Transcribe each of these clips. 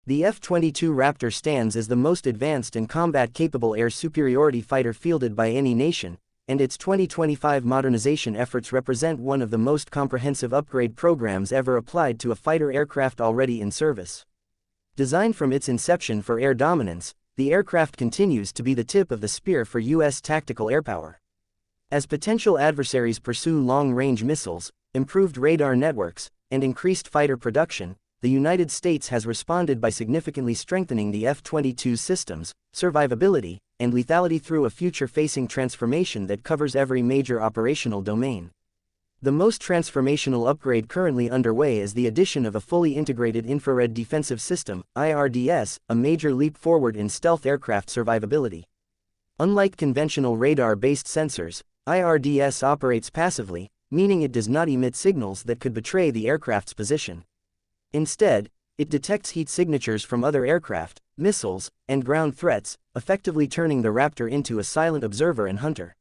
The F-22 Raptor stands as the most advanced and combat-capable air superiority fighter fielded by any nation, and its 2025 modernization efforts represent one of the most comprehensive upgrade programs ever applied to a fighter aircraft already in service. Designed from its inception for air dominance, the aircraft continues to be the tip of the spear for U.S. tactical airpower. As potential adversaries pursue long-range missiles, improved radar networks, and increased fighter production, the United States has responded by significantly strengthening the F-22's systems, survivability, and lethality through a future-facing transformation that covers every major operational domain. The most transformational upgrade currently underway is the addition of a fully integrated infrared defensive system, IRDS, a major leap forward in stealth aircraft survivability. Unlike conventional radar-based sensors, IRDS operates passively, meaning it does not emit signals that could betray the aircraft's position. Instead, it detects heat signatures from other aircraft, missiles, and ground threats, effectively turning the Raptor into a silent observer and hunter.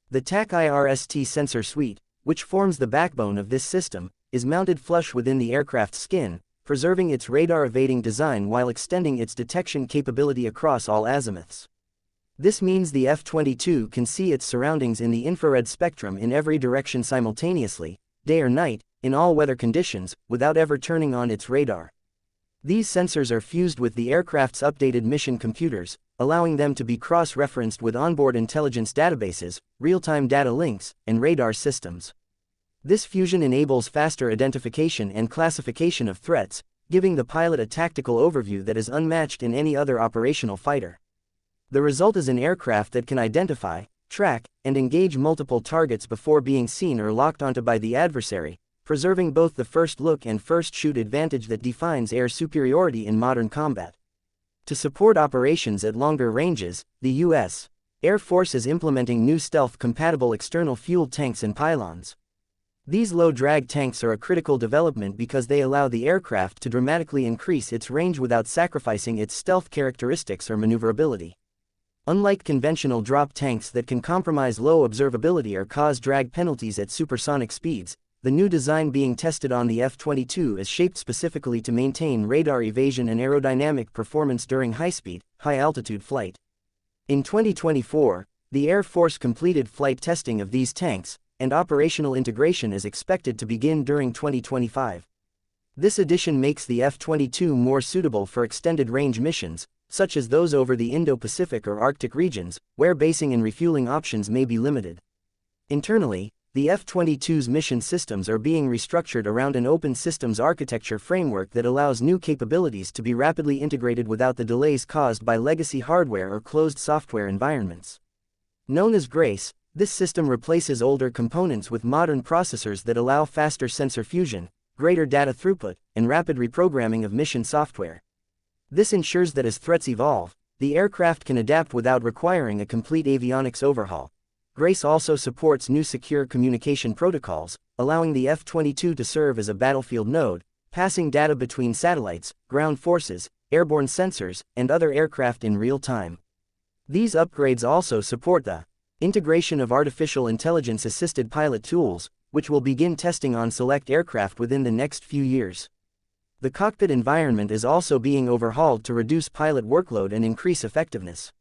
The TacIRST sensor suite, which forms the backbone of this system, is mounted flush within the aircraft's skin, preserving its radar-evading design while extending its detection capability across all azimuths. This means the F-22 can see its surroundings in the infrared spectrum in every direction simultaneously, day or night, in all weather conditions, without ever turning on its radar. These sensors are fused with the aircraft's updated mission computers, allowing them to be cross-referenced with onboard intelligence databases, real-time data links, and radar systems. This fusion enables faster identification and classification of threats, giving the pilot a tactical overview that is unmatched in any other operational fighter. The result is an aircraft that can identify, track, and engage multiple targets before being seen or locked onto by the adversary, preserving both the first look and first shoot advantage that defines air superiority in modern combat. To support operations at longer ranges, the U.S. Air Force is implementing new stealth-compatible external fuel tanks and pylons. These low-drag tanks are a critical development because they allow the aircraft to dramatically increase its range without sacrificing its stealth characteristics or maneuverability. Unlike conventional drop tanks that can compromise low observability or cause drag penalties at supersonic speeds, the new design being tested on the F-22 is shaped specifically to maintain radar evasion and aerodynamic performance during high-speed, high-altitude flight. In 2024, the Air Force completed flight testing of these tanks, and operational integration is expected to begin during 2025. This addition makes the F-22 more suitable for extended-range missions, such as those over the Indo-Pacific or Arctic regions, where basing and refueling options may be limited. Internally, the F-22's mission systems are being restructured around an open systems architecture framework that allows new capabilities to be rapidly integrated without the delays caused by legacy hardware or closed software environments. Known as Grace, this system replaces older components with modern processors that allow faster sensor fusion, greater data throughput, and rapid reprogramming of mission software. This ensures that as threats evolve, the aircraft can adapt without requiring a complete avionics overhaul. Grace also supports new secure communication protocols, allowing the F-22 to serve as a battlefield node, passing data between satellites, ground forces, airborne sensors, and other aircraft in real time. These upgrades also support the integration of artificial intelligence-assisted pilot tools, which will begin testing on select aircraft within the next few years. The cockpit environment is also being overhauled to reduce pilot workload and increase effectiveness.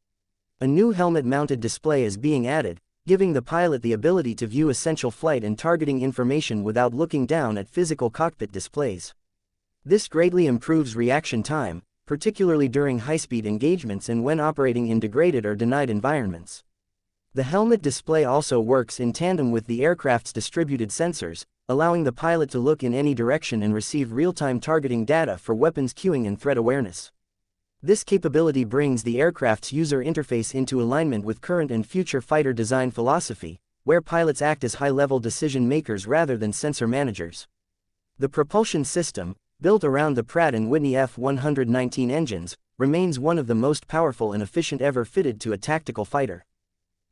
A new helmet-mounted display is being added, giving the pilot the ability to view essential flight and targeting information without looking down at physical cockpit displays. This greatly improves reaction time, particularly during high-speed engagements and when operating in degraded or denied environments. The helmet display also works in tandem with the aircraft's distributed sensors, allowing the pilot to look in any direction and receive real-time targeting data for weapons cueing and threat awareness. This capability brings the aircraft's user interface into alignment with current and future fighter design philosophy, where pilots act as high-level decision-makers rather than sensor managers. The propulsion system, built around the Pratt & Whitney F-119 engines, remains one of the most powerful and efficient ever fitted to a tactical fighter.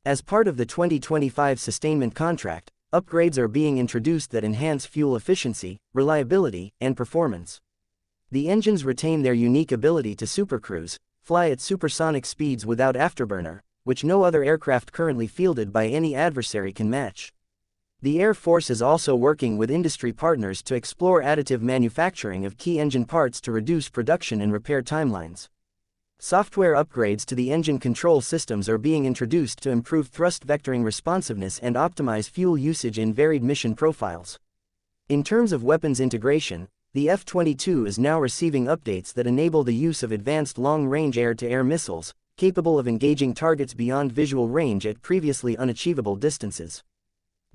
As part of the 2025 sustainment contract, upgrades are being introduced that enhance fuel efficiency, reliability, and performance. The engines retain their unique ability to supercruise, fly at supersonic speeds without afterburner, which no other aircraft currently fielded by any adversary can match. The Air Force is also working with industry partners to explore additive manufacturing of key engine parts to reduce production and repair timelines. Software upgrades to the engine control systems are being introduced to improve thrust vectoring responsiveness and optimize fuel usage in varied mission profiles. In terms of weapons integration, the F-22 is now receiving updates that enable the use of advanced long-range air-to-air missiles, capable of engaging targets beyond visual range at previously unachievable distances.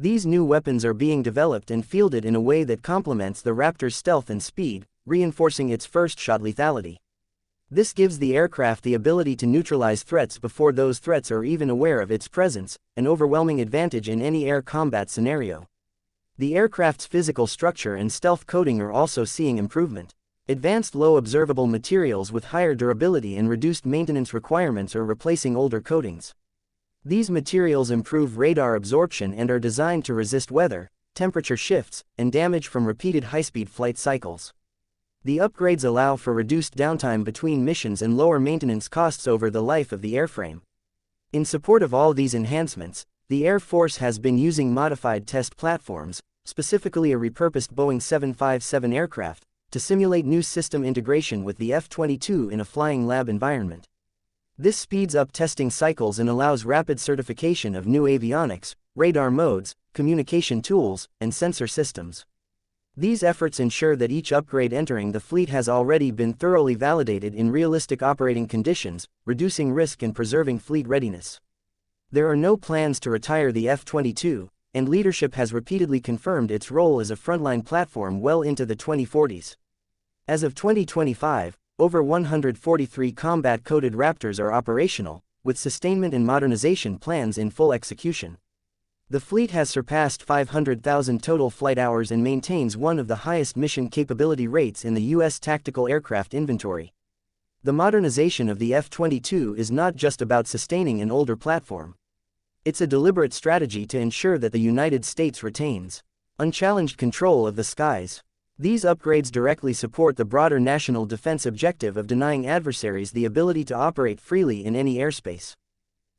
These new weapons are being developed and fielded in a way that complements the Raptor's stealth and speed, reinforcing its first-shot lethality. This gives the aircraft the ability to neutralize threats before those threats are even aware of its presence, an overwhelming advantage in any air combat scenario. The aircraft's physical structure and stealth coating are also seeing improvement. Advanced low-observable materials with higher durability and reduced maintenance requirements are replacing older coatings. These materials improve radar absorption and are designed to resist weather, temperature shifts, and damage from repeated high-speed flight cycles. The upgrades allow for reduced downtime between missions and lower maintenance costs over the life of the airframe. In support of all these enhancements, the Air Force has been using modified test platforms, specifically a repurposed Boeing 757 aircraft, to simulate new system integration with the F-22 in a flying lab environment. This speeds up testing cycles and allows rapid certification of new avionics, radar modes, communication tools, and sensor systems. These efforts ensure that each upgrade entering the fleet has already been thoroughly validated in realistic operating conditions, reducing risk and preserving fleet readiness. There are no plans to retire the F-22, and leadership has repeatedly confirmed its role as a frontline platform well into the 2040s. As of 2025, over 143 combat-coded Raptors are operational, with sustainment and modernization plans in full execution. The fleet has surpassed 500,000 total flight hours and maintains one of the highest mission capability rates in the U.S. tactical aircraft inventory. The modernization of the F-22 is not just about sustaining an older platform. It's a deliberate strategy to ensure that the United States retains unchallenged control of the skies. These upgrades directly support the broader national defense objective of denying adversaries the ability to operate freely in any airspace.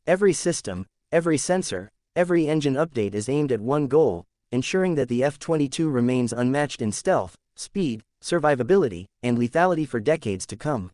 Every system, every sensor, every engine update is aimed at one goal, ensuring that the F-22 remains unmatched in stealth, speed, survivability, and lethality for decades to come.